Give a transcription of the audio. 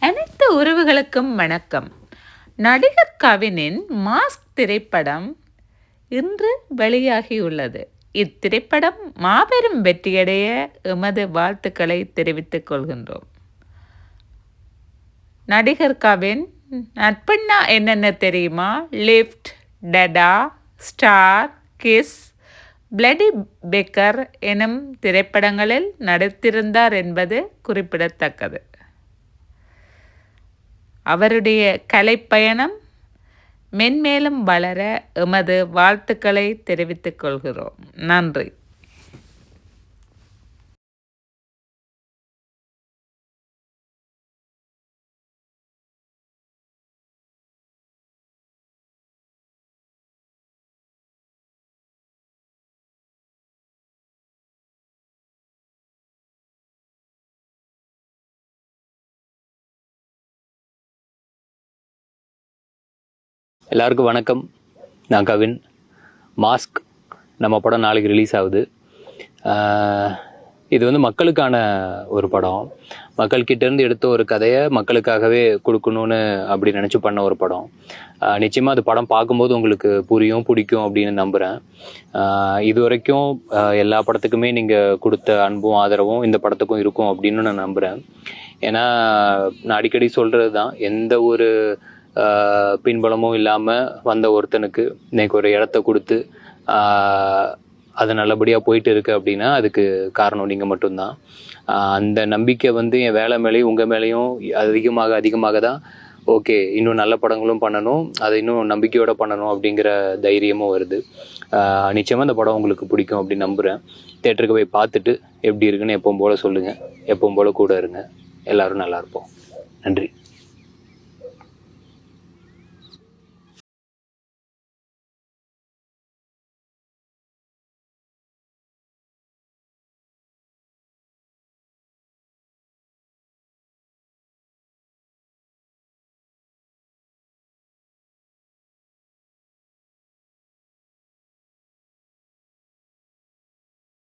அனைத்து உறவுகளுக்கும் வணக்கம். நடிகர் கவினின் மாஸ்க் திரைப்படம் இன்று வெளியாகியுள்ளது. இத்திரைப்படம் மாபெரும் வெற்றியடைய எமது வாழ்த்துக்களை தெரிவித்துக் கொள்கின்றோம். நடிகர் கவின் நட்பண்ணா என்னென்ன தெரியுமா, லிஃப்ட், டடா, ஸ்டார், கிஸ், பிளடி பேக்கர் எனும் திரைப்படங்களில் நடித்திருந்தார் என்பது குறிப்பிடத்தக்கது. அவருடைய கலைப்பயணம் மென்மேலும் வளர எமது வாழ்த்துக்களை தெரிவித்துக் கொள்கிறோம். நன்றி. எல்லாருக்கும் வணக்கம். நான் கவின். மாஸ்க் நம்ம படம் நாளைக்கு ரிலீஸ் ஆகுது. இது வந்து மக்களுக்கான ஒரு படம். மக்கள்கிட்டேருந்து எடுத்த ஒரு கதையை மக்களுக்காகவே கொடுக்கணும்னு அப்படி நினச்சி பண்ண ஒரு படம். நிச்சயமாக அது படம் பார்க்கும்போது உங்களுக்கு பிடிக்கும் அப்படின்னு நம்புகிறேன். இது வரைக்கும் எல்லா படத்துக்குமே நீங்கள் கொடுத்த அன்பும் ஆதரவும் இந்த படத்துக்கும் இருக்கும் அப்படின்னு நான் நம்புகிறேன். ஏன்னா நான் அடிக்கடி சொல்கிறது தான், எந்த ஒரு பின்பலமும் இல்லாமல் வந்த ஒருத்தனுக்கு இன்னைக்கு ஒரு இடத்த கொடுத்து அது நல்லபடியாக போயிட்டு இருக்கு அப்படின்னா அதுக்கு காரணம் நீங்கள் மட்டும்தான். அந்த நம்பிக்கை வந்து என் வேலை மேலேயும் உங்கள் மேலேயும் அதிகமாக தான் ஓகே, இன்னும் நல்ல படங்களும் பண்ணணும், அதை இன்னும் நம்பிக்கையோடு பண்ணணும் அப்படிங்கிற தைரியமும் வருது. நிச்சயமாக அந்த படம் உங்களுக்கு பிடிக்கும் அப்படின்னு நம்புகிறேன். தேட்டருக்கு போய் பார்த்துட்டு எப்படி இருக்குன்னு எப்பவும் போல் சொல்லுங்கள். எப்பவும் போல் கூட இருங்க. எல்லோரும் நல்லா இருப்போம். நன்றி.